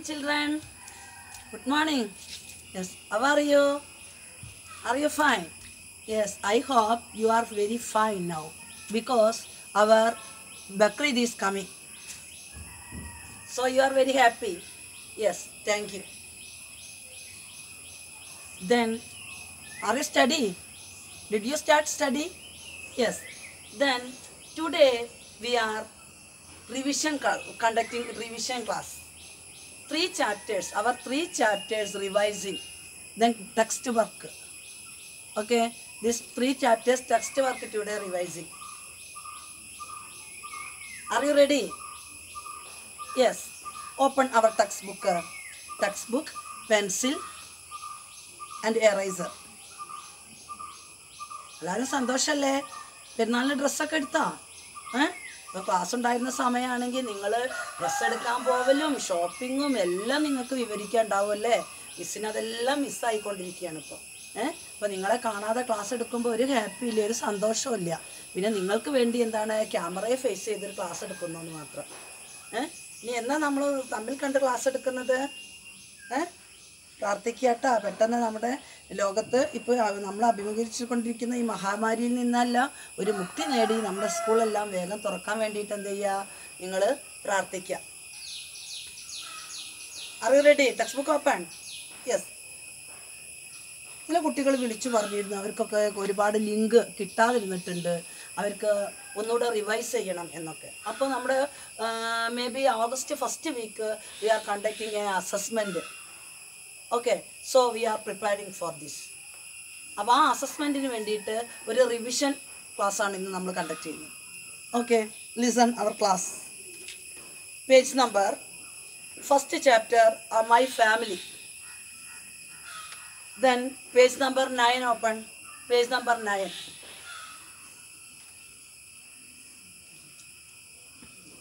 children. Good morning. Yes, how are you? Are you fine? Yes, I hope you are very fine now because our Bakrid is coming. So you are very happy. Yes, thank you. Then, are you study? Did you start study? Yes. Then today we are conducting revision class. 3 chapters, our 3 chapters revising. Then text work. Okay, these 3 chapters text work today revising. Are you ready? Yes. Open our textbook. Textbook, pencil and eraser. എല്ലാവരും സന്തോഷമല്ലേ? പെരുന്നാളിന് ഡ്രസ്സൊക്കെ എടുത്താ? ഇപ്പോൾ class ഉണ്ടായിരുന്ന സമയമാണെങ്കിൽ നിങ്ങൾ dress എടുക്കാൻ പോവലും ഷോപ്പിങ്ങും എല്ലാം നിങ്ങൾക്ക് വിവരിക്കാനുണ്ടാവുമല്ലേ? മിസ്സിനതെല്ലാം മിസ്സായിക്കൊണ്ടിരിക്കുകയാണ് ഇപ്പോൾ. അപ്പോൾ നിങ്ങളെ കാണാതെ ക്ലാസ് എടുക്കുമ്പോൾ ഒരു ഹാപ്പി ഇല്ല, ഒരു സന്തോഷമില്ല. പിന്നെ നിങ്ങൾക്ക് വേണ്ടി എന്താണ് ക്യാമറയെ ഫേസ് ചെയ്തൊരു ക്ലാസ് എടുക്കുന്നു എന്ന് മാത്രം. ഇനി എന്നാ നമ്മൾ തമ്മിൽ കണ്ട് ക്ലാസ് എടുക്കുന്നത്? പ്രാർത്ഥിക്കാട്ടാ, പെട്ടെന്ന് നമ്മുടെ ലോകത്ത് ഇപ്പോൾ നമ്മൾ അഭിമുഖീകരിച്ചുകൊണ്ടിരിക്കുന്ന ഈ മഹാമാരിയിൽ നിന്നല്ല ഒരു മുക്തി നേടി നമ്മുടെ സ്കൂളെല്ലാം വേഗം തുറക്കാൻ വേണ്ടിയിട്ട് എന്ത് ചെയ്യുക? നിങ്ങൾ പ്രാർത്ഥിക്കുക. Are you ready? Text book open. Yes. ചില കുട്ടികൾ വിളിച്ചു പറഞ്ഞിരുന്നു അവർക്കൊക്കെ ഒരുപാട് ലിങ്ക് കിട്ടാതിരുന്നിട്ടുണ്ട്, അവർക്ക് ഒന്നുകൂടെ റിവൈസ് ചെയ്യണം എന്നൊക്കെ. അപ്പോൾ നമ്മുടെ may be August first week we are conducting a assessment. Okay, so we are preparing for this. അപ്പോൾ ആ അസസ്മെൻറ്റിന് വേണ്ടിയിട്ട് ഒരു റിവിഷൻ ക്ലാസ്സാണ് ഇന്ന് നമ്മൾ കണ്ടക്ട് ചെയ്യുന്നത്. Okay, listen our class. Page number first chapter my family. Then page number 9 open. Page number 9.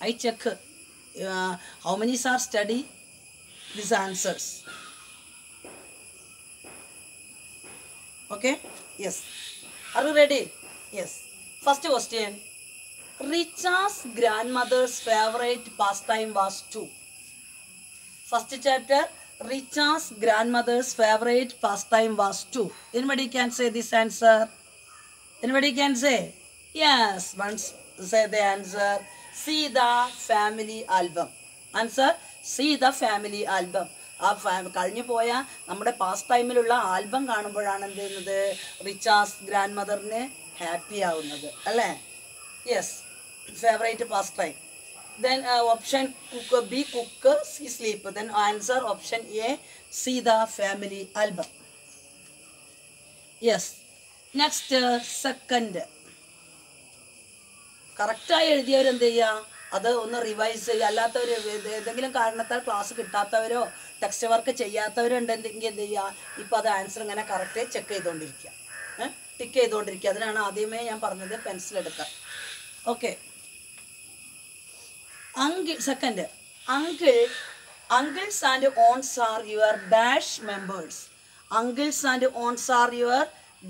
I check how many are study these answers. Okay? Yes. Are you ready? Yes. First question. Richa's grandmother's favorite pastime was to. First chapter. Richa's grandmother's favorite pastime was to. Anybody can say this answer? Anybody can say? Yes. Once say the answer. See the family album. Answer. See the family album. ആ കഴിഞ്ഞു പോയ നമ്മുടെ past ടൈമിലുള്ള album കാണുമ്പോഴാണ് എന്ത് ചെയ്യുന്നത്? റിച്ചാസ് grand മദറിന് happy ആവുന്നത് അല്ലേ? Yes, favourite past time. Then option B cook, C sleep. Then answer option A, see the family album. Yes. Next second. കറക്റ്റായി എഴുതിയവരെന്ത് ചെയ്യുക? അത് ഒന്ന് റിവൈസ് ചെയ്യുക. അല്ലാത്തവർ ഏതെങ്കിലും കാരണത്താൽ ക്ലാസ് കിട്ടാത്തവരോ ടെക്സ്റ്റ് വർക്ക് ചെയ്യാത്തവരോ ഉണ്ടെങ്കിൽ എന്ത് ചെയ്യുക? ഇപ്പോൾ അത് ആൻസർ ഇങ്ങനെ കറക്റ്റ് ചെക്ക് ചെയ്തുകൊണ്ടിരിക്കുക, ടിക്ക് ചെയ്തുകൊണ്ടിരിക്കുക. അതിനാണ് ആദ്യമേ ഞാൻ പറഞ്ഞത് പെൻസിൽ എടുക്കുക. Okay. Uncle, second, uncles and aunts are your dash members. Uncles and aunts are your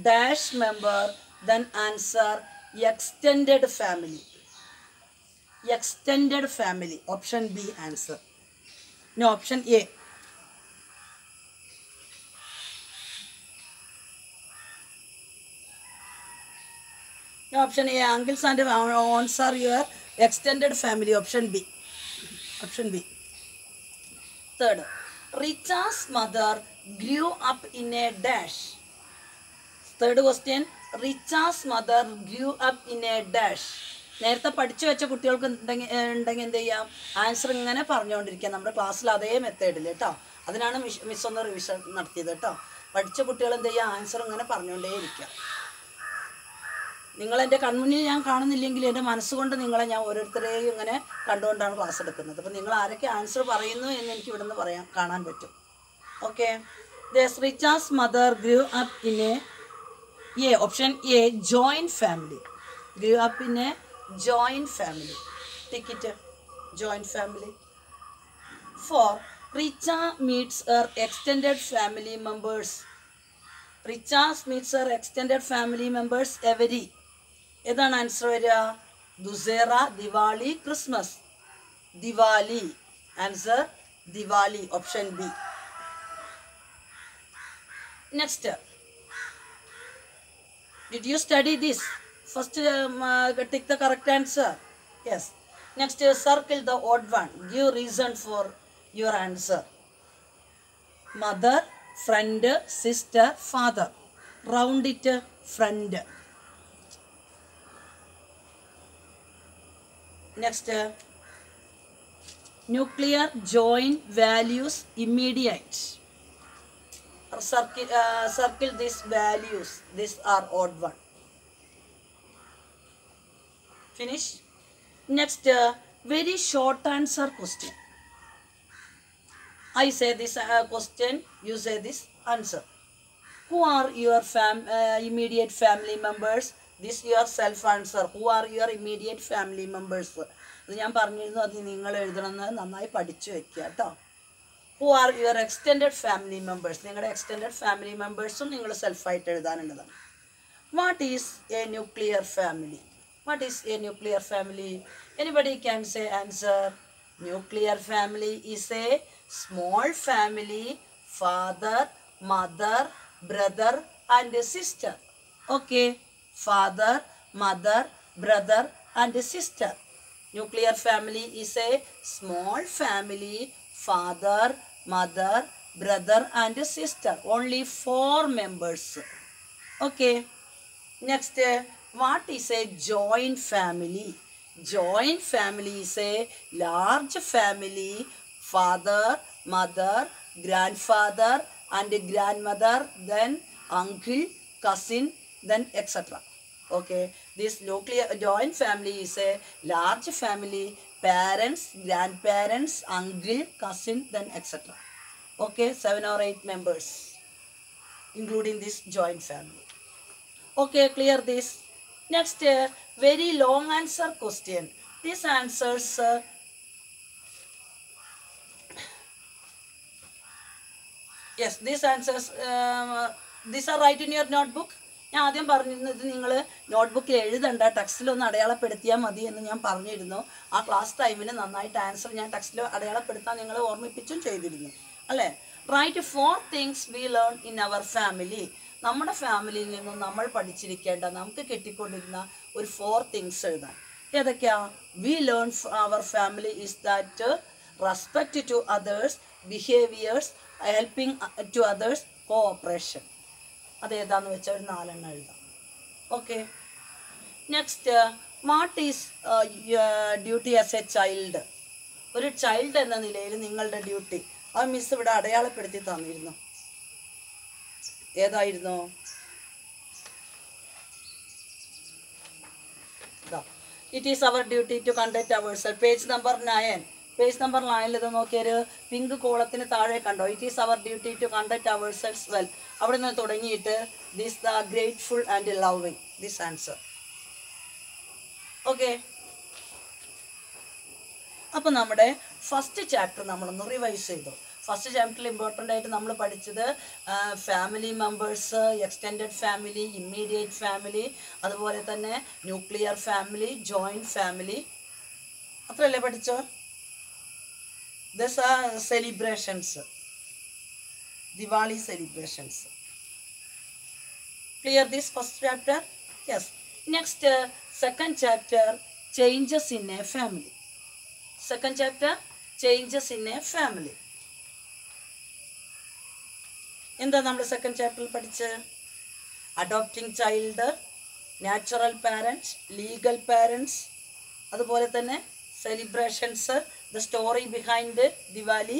dash member. Then answer extended family. Extended family. Option B answer. No, option A. No, option A. Uncles and aunts are your extended family. Option B. Option B. Third, Richa's mother grew up in a dash. Third question, Richa's mother grew up in a dash. നേരത്തെ പഠിച്ചു വെച്ച കുട്ടികൾക്ക് ഉണ്ടെങ്കിൽ എന്ത് ചെയ്യാം? Answer ഇങ്ങനെ പറഞ്ഞുകൊണ്ടിരിക്കുക. നമ്മുടെ ക്ലാസ്സിൽ അതേ മെത്തേഡിൽ കേട്ടോ. അതിനാണ് മിസ് ഒന്ന് റിവിഷൻ നടത്തിയത് കേട്ടോ. പഠിച്ച കുട്ടികൾ എന്ത് ചെയ്യുക? ആൻസർ ഇങ്ങനെ പറഞ്ഞുകൊണ്ടേയിരിക്കുക. നിങ്ങളെൻ്റെ കൺമുന്നിൽ ഞാൻ കാണുന്നില്ലെങ്കിൽ എൻ്റെ മനസ്സുകൊണ്ട് നിങ്ങളെ ഞാൻ ഓരോരുത്തരെയും ഇങ്ങനെ കണ്ടുകൊണ്ടാണ് ക്ലാസ് എടുക്കുന്നത്. അപ്പോൾ നിങ്ങൾ ആരൊക്കെ ആൻസർ പറയുന്നു എന്ന് എനിക്ക് ഇവിടെ നിന്ന് കാണാൻ പറ്റും. Okay. Richa's mother grew up in a option A, joint family. Grew up in a joint family. Take it, joint family. 4, Richa meets her extended family members. Richa meets her extended family members every. ഏതാണ് answer വരിക? Dussehra, Diwali, Christmas. Diwali. Answer Diwali, option B. Next, did you study this? First, take the correct answer. Yes. Next, circle the odd one. Give reason for your answer. Mother, friend, sister, father. Round it, friend. Next, nuclear joint values immediate. Circle these values. These are odd one. Finish. Next, very short answer question. I say this question, you say this answer. Who are your immediate family members? This your self answer. Who are your immediate family members? ഇത് ഞാൻ പറഞ്ഞിരുന്നു, അത് നിങ്ങൾ എഴുതണമെന്ന് നന്നായി പഠിച്ചു വെക്കുക കേട്ടോ. Who are your extended family members? നിങ്ങളുടെ എക്സ്റ്റെൻഡഡ് ഫാമിലി മെമ്പേഴ്സും നിങ്ങൾ സെൽഫായിട്ട് എഴുതാനുള്ളതാണ്. What is a nuclear family? What is a nuclear family? Anybody can say answer. Nuclear family is a small family, father, mother, brother and sister. Okay, father, mother, brother and sister. Nuclear family is a small family, father, mother, brother and sister. Only 4 members. Okay. Next, what is a joint family? Joint family is a large family, father, mother, grandfather and grandmother, then uncle, cousin, then etc. Okay, this nuclear joint family is a large family, parents, grandparents, uncle, cousin, then etc. Okay, 7 or 8 members including this joint family. Okay, clear this. Next, very long answer question. These answers yes, these answers these are right in your notebook. ഞാൻ ആദ്യം പറഞ്ഞിരുന്നത് നിങ്ങൾ നോട്ട്ബുക്കിൽ എഴുതണ്ട, ടെക്സ്റ്റിലൊന്ന് അടയാളപ്പെടുത്തിയാൽ മതി എന്ന് ഞാൻ പറഞ്ഞിരുന്നു. ആ class ടൈമിന് നന്നായിട്ട് ആൻസർ ഞാൻ ടെക്സ്റ്റിൽ അടയാളപ്പെടുത്താൻ നിങ്ങളെ ഓർമ്മിപ്പിച്ചും ചെയ്തിരുന്നു അല്ലേ. Right 4 things we learn in our family. നമ്മുടെ ഫാമിലിയിൽ നിന്നും നമ്മൾ പഠിച്ചിരിക്കേണ്ട, നമുക്ക് കിട്ടിക്കൊണ്ടിരുന്ന ഒരു 4 things എഴുതാൻ. ഏതൊക്കെയാ? We learn our family is that respect to others, behaviours, helping to others, cooperation. അതേതാന്ന് വെച്ചാൽ ഒരു 4 എണ്ണം എഴുതാം. Okay. Next, what is duty as a child? ഒരു ചൈൽഡ് എന്ന നിലയിൽ നിങ്ങളുടെ ഡ്യൂട്ടി, അത് മിസ് ഇവിടെ അടയാളപ്പെടുത്തി തന്നിരുന്നു. ഏതായിരുന്നു? It is our duty to conduct ourself. Page number 9. Page number 9 ഇത് നോക്കിയൊരു പിങ്ക് കോളത്തിന് താഴെ കണ്ടോ? It is our duty to conduct ourself well. അവിടെ നിന്ന് തുടങ്ങിയിട്ട് this the grateful and loving, this answer. Okay. അപ്പം നമ്മുടെ ഫസ്റ്റ് ചാപ്റ്റർ നമ്മളൊന്ന് റിവൈസ് ചെയ്തു. ഫസ്റ്റ് ചാപ്റ്ററിൽ ഇമ്പോർട്ടൻ്റ് ആയിട്ട് നമ്മൾ പഠിച്ചത് family members, extended family, immediate family, അതുപോലെ തന്നെ ന്യൂക്ലിയർ ഫാമിലി, ജോയിൻറ്റ് ഫാമിലി. അത്രയല്ലേ പഠിച്ചോ? These are celebrations, Diwali celebrations. Clear this first chapter? Yes. Next, second chapter, changes in a family. Second chapter, changes in a family. എന്താ നമ്മൾ second ചാപ്റ്ററിൽ പഠിച്ചത്? Adopting child, natural parents, legal parents, അതുപോലെ തന്നെ celebrations, the story behind Diwali,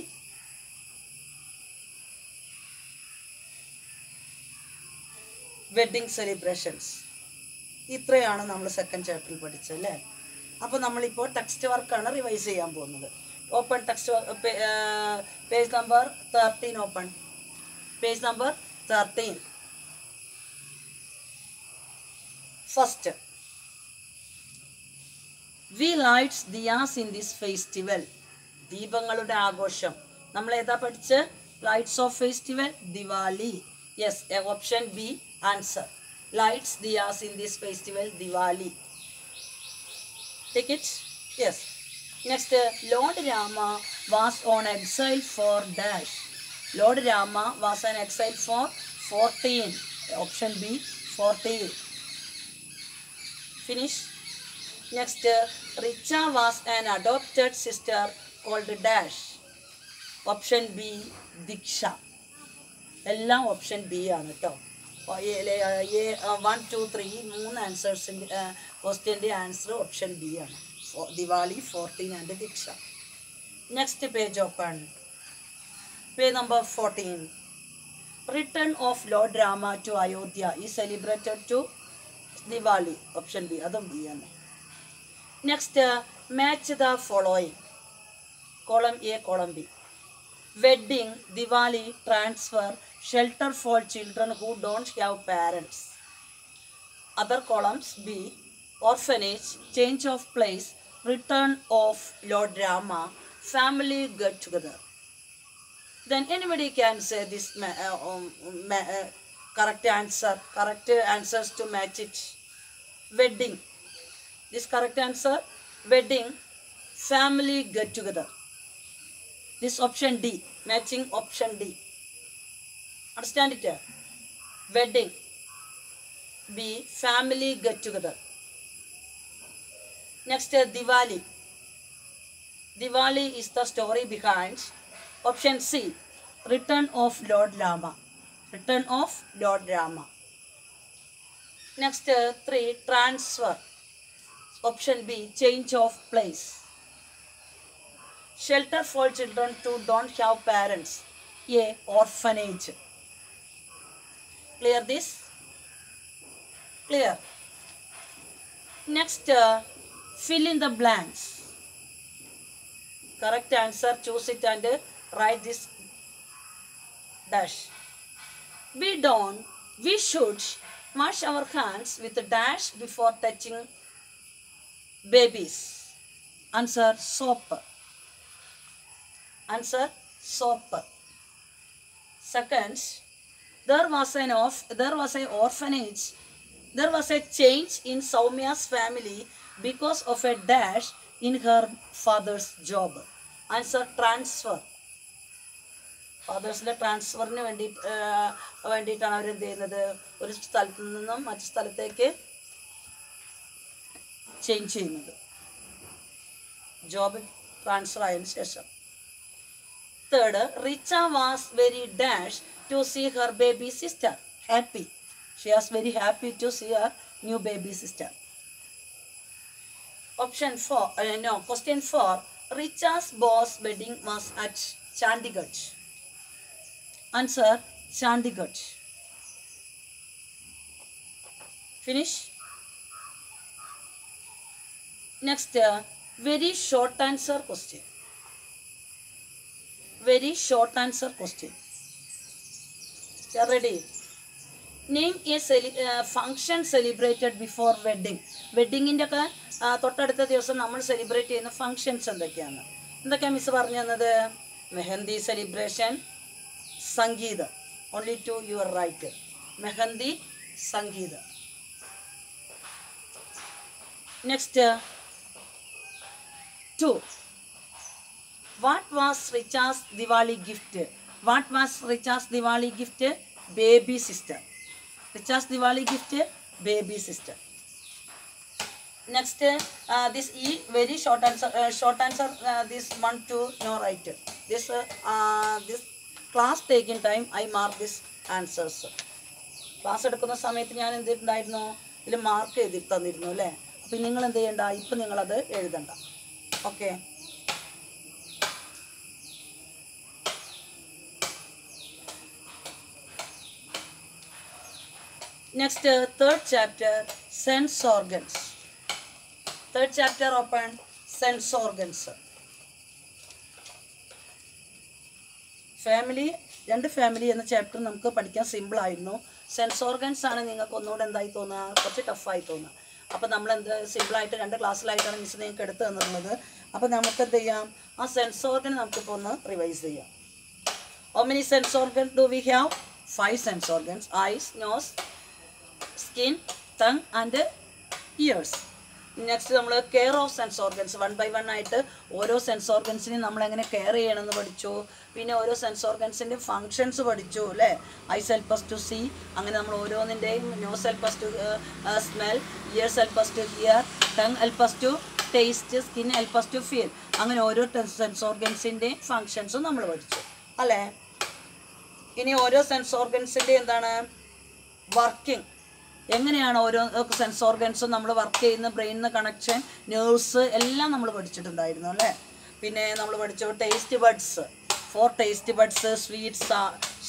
wedding celebrations. ഇത്രയാണ് നമ്മൾ second ചാപ്റ്ററിൽ പഠിച്ചത് അല്ലേ. അപ്പോൾ നമ്മളിപ്പോൾ ടെക്സ്റ്റ് വർക്കാണ് റിവൈസ് ചെയ്യാൻ പോകുന്നത്. Open text page number 13. Open page number 13. First, we lights diyas in this festival. ദീപങ്ങളുടെ ആഘോഷം. നമ്മൾ ഏതാ പഠിച്ച്? Lights of festival, Diwali. Yes, option B answer. Lights diyas in this festival, Diwali. Take it? Yes. Next, Lord Rama was on exile for dash. Lord Rama was on exile for 14. Option B, 14. Finish. Next, Richa was an adopted sister called dash. Option B, Diksha. എല്ലാം option B ആണ് കേട്ടോ. 1, 2, 3 മൂന്ന് ആൻസേഴ്സിൻ്റെ ക്വസ്റ്റ്യൻ്റെ answer option B ആണ്. Diwali, 14 and Diksha. Next page open. Page number 14. Return of Lord Rama to Ayodhya is celebrated to Diwali. Option B. Adum B. Next, match the following. Column A, column B. Wedding, Diwali, transfer, shelter for children who don't have parents. Other columns B, orphanage, change of place, return of Lord Rama, family get together. Then anybody can say this correct answers to match it. Wedding. This correct answer, wedding, family get together. This option D, matching option D. Understand it? Wedding. B, family get together. Next, Diwali. Diwali is the story behind. Option C, return of Lord Rama. Return of Lord Rama. Next, 3, transfer. Option B, change of place. Shelter for children who don't have parents. A, orphanage. Clear this? Clear. Next, fill in the blanks. Correct answer, choose it and write this dash. We should wash our hands with a dash before touching babies. Answer, soap. Answer, soap. Second, there was an orphanage. There was a change in Soumya's family because of a dash in her father's job. Answer, transfer. ഫാദേഴ്സിൻ്റെ ട്രാൻസ്ഫറിന് വേണ്ടിയിട്ടാണ് അവർ എന്ത് ചെയ്യുന്നത്, ഒരു സ്ഥലത്ത് നിന്നും മറ്റു സ്ഥലത്തേക്ക് change ചെയ്യുന്നത്, job transfer ആയതിനു ശേഷം. Third, Richa was very dash to see her baby sister. Happy. She was very happy to see her new baby sister. Question 4. Richa's boss wedding was at Chandigarh. Answer, Chandigarh. Finish. Next, very short answer question. Very short answer question. You are ready? Name a function celebrated before wedding. വെഡ്ഡിങ്ങിൻ്റെ ഒക്കെ തൊട്ടടുത്ത ദിവസം നമ്മൾ celebrate ചെയ്യുന്ന functions എന്തൊക്കെയാണ്? എന്തൊക്കെയാണ് miss പറഞ്ഞു തന്നത്? Mehndi celebration, സംഗീതം. Only two you're right. Mehndi, സംഗീതം. Next 2. What was Richa's Diwali gift? What was Richa's Diwali gift? Baby sister. Richa's Diwali gift, baby sister. Next, this E, very short answer. This 1, 2, no right. This class taking time, I mark this answers. Class എടുക്കുന്ന സമയത്ത് ഞാൻ എന്ത് ചെയ്തിട്ടുണ്ടായിരുന്നു, ഇതിൽ mark ചെയ്ത് തന്നിരുന്നു അല്ലേ? അപ്പം നിങ്ങൾ എന്ത് ചെയ്യണ്ട, ഇപ്പം നിങ്ങളത് എഴുതണ്ട. Okay. Next, third chapter, sense organs. Third chapter open, sense organs. Family, 2 family എന്ന ചാപ്റ്റർ നമുക്ക് പഠിക്കാൻ സിമ്പിൾ ആയിരുന്നു. സെൻസ് ഓർഗൻസ് ആണ് നിങ്ങൾക്ക് ഒന്നുകൂടെ എന്തായി തോന്നുക, കുറച്ച് ടഫായി തോന്നുക. അപ്പോൾ നമ്മൾ സിമ്പിളായിട്ട് 2 ക്ലാസ്സിലായിട്ടാണ് മിസ് നിങ്ങൾക്ക് എടുത്തു തന്നിട്ടുള്ളത്. അപ്പോൾ നമുക്ക് എന്ത് ചെയ്യാം, ആ സെൻസ് ഓർഗൻ നമുക്കിപ്പോൾ ഒന്ന് റിവൈസ് ചെയ്യാം. How many sense organs do we have? 5 sense organs. Eyes, nose, skin, tongue and ears. Next നമ്മൾ care of sense organs 1 by 1 ആയിട്ട് ഓരോ സെൻസ് ഓർഗൻസിനെയും നമ്മൾ എങ്ങനെ കെയർ ചെയ്യണമെന്ന് പഠിച്ചു. പിന്നെ ഓരോ സെൻസ് ഓർഗൻസിൻ്റെ ഫങ്ഷൻസ് പഠിച്ചു അല്ലേ. Eyes help us to see, അങ്ങനെ നമ്മൾ ഓരോന്നിൻ്റെയും nose help us to smell, ears help us to hear, tongue help us to taste, skin help us to feel. അങ്ങനെ ഓരോ സെൻസ് ഓർഗൻസിൻ്റെയും ഫങ്ഷൻസും നമ്മൾ പഠിച്ചു അല്ലേ. ഇനി ഓരോ സെൻസ് ഓർഗൻസിൻ്റെ എന്താണ് വർക്കിംഗ്, എങ്ങനെയാണ് ഓരോ സെൻസ് ഓർഗൻസും നമ്മൾ വർക്ക് ചെയ്യുന്ന, ബ്രെയിനിന്ന് കണക്ഷൻ, നെർവ്സ് എല്ലാം നമ്മൾ പഠിച്ചിട്ടുണ്ടായിരുന്നു അല്ലേ. പിന്നെ നമ്മൾ പഠിച്ചു taste buds, 4 taste buds, sweet,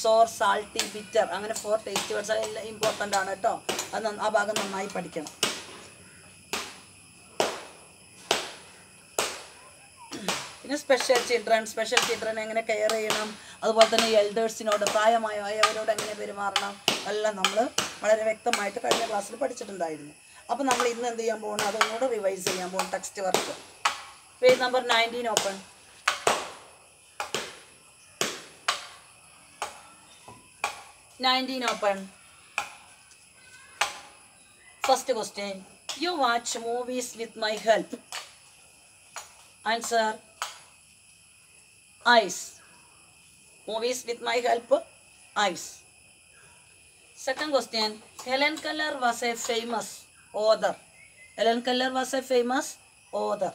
sour, salty, bitter, അങ്ങനെ 4 ടേസ്റ്റ് ബഡ്സ് എല്ലാം ഇമ്പോർട്ടൻ്റ് ആണ് കേട്ടോ. അത് ആ ഭാഗം നന്നായി പഠിക്കണം. പിന്നെ സ്പെഷ്യൽ ചിൽഡ്രൻ എങ്ങനെ കെയർ ചെയ്യണം, അതുപോലെ തന്നെ എൽഡേഴ്സിനോട്, പ്രായമായവരോട് എങ്ങനെ പെരുമാറണം, എല്ലാം നമ്മൾ വളരെ വ്യക്തമായിട്ട് കഴിഞ്ഞ ക്ലാസ്സിൽ പഠിച്ചിട്ടുണ്ടായിരുന്നു. അപ്പോൾ നമ്മൾ ഇന്ന് എന്ത് ചെയ്യാൻ പോകണം, അതൊന്നുകൂടെ റിവൈസ് ചെയ്യാൻ പോകും. Text work page number 19 open. 19 open. First question. You watch movies with my help. Answer. Eyes. Movies with my help. Eyes. Second question. Helen Keller was a famous author. Helen Keller was a famous author.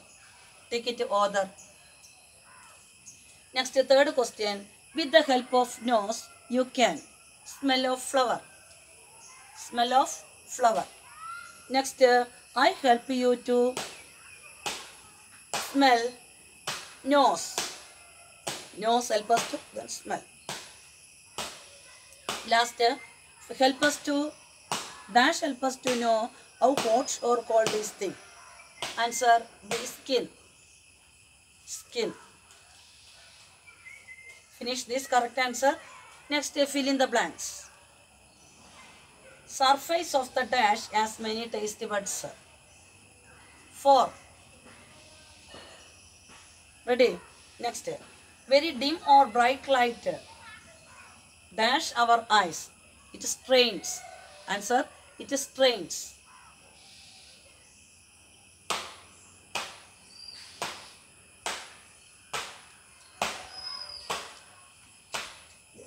Take it author. Next, third question. With the help of nose, you can smell of flower. Smell of flower. Next, I help you to smell nose. Nose help us to then smell. Last, help us to dash help us to know how hot or cold this thing. Answer the skin. Skin. Finish this correct answer. Next, fill in the blanks. Surface of the dash has many taste buds. 4. Ready? Next, very dim or bright light dash our eyes. It strains. Answer, it strains.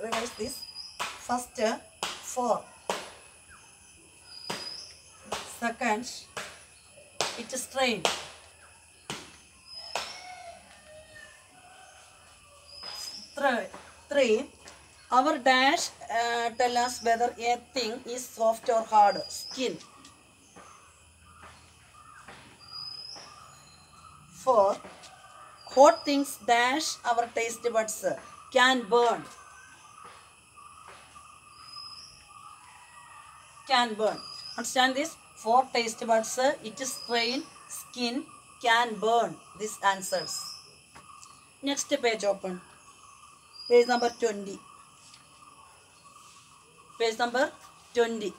Revise this. First, 4. Second, it strains. Three, our dash tell us whether a thing is soft or hard. Skin. 4, hot things dash our taste buds. Can burn. Can burn. Understand this? 4 taste buds, it is strain, skin, can burn. These answers. Next page open. Page number 20. Page number 20.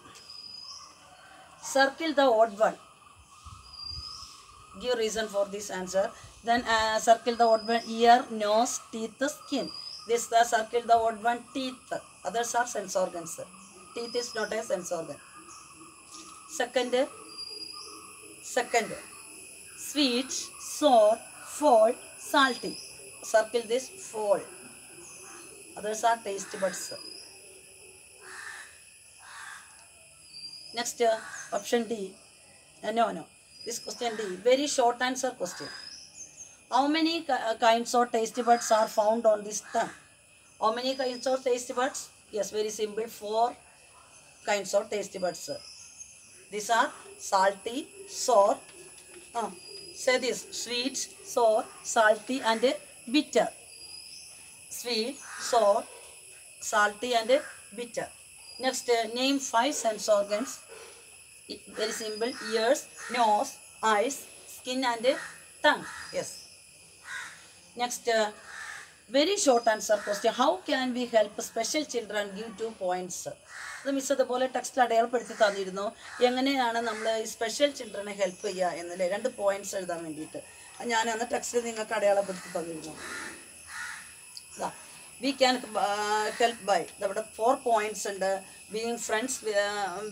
Circle the odd one. Give reason for this answer. Then circle the odd one: ear, nose, teeth, skin. This circle the odd one: teeth. Others are sense organs. Teeth is not a sense organ. Second, sweet, sour, fall, salty. Circle this: fall. Others are taste buds. Next, option D. No. This question D. Very short answer question. How many kinds of taste buds are found on this tongue? How many kinds of taste buds? Yes, very simple. 4 kinds of taste buds. These are salty, sour. Say this: sweet, sour, salty, and bitter. Sweet, sour, salty, and bitter. Next, name 5 sense organs. Very simple: ears, nose, eyes, skin, and tongue. Yes. Next, very short answer question. How can we help special children? Give 2 points. ഇത് miss അതുപോലെ text അടയാളപ്പെടുത്തി തന്നിരുന്നു. എങ്ങനെയാണ് നമ്മൾ ഈ special ചിൽഡ്രനെ help ചെയ്യുക എന്നല്ലേ 2 points എഴുതാൻ വേണ്ടിയിട്ട്. ഞാൻ അന്ന് ടെക്സ്റ്റ് നിങ്ങൾക്ക് അടയാളപ്പെടുത്തി തന്നിരുന്നു. വി ക്യാൻ ഹെൽപ്പ് ബൈ, ഇവിടെ 4 പോയിന്റ്സ് ഉണ്ട്. Being friends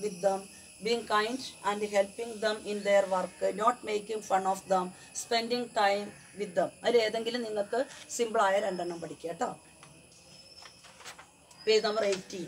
with dum, being kind and helping them in their work, not making fun of them, spending time with them. അതിൽ ഏതെങ്കിലും നിങ്ങൾക്ക് സിമ്പിളായ രണ്ടെണ്ണം പഠിക്കുക കേട്ടോ. Page number 18.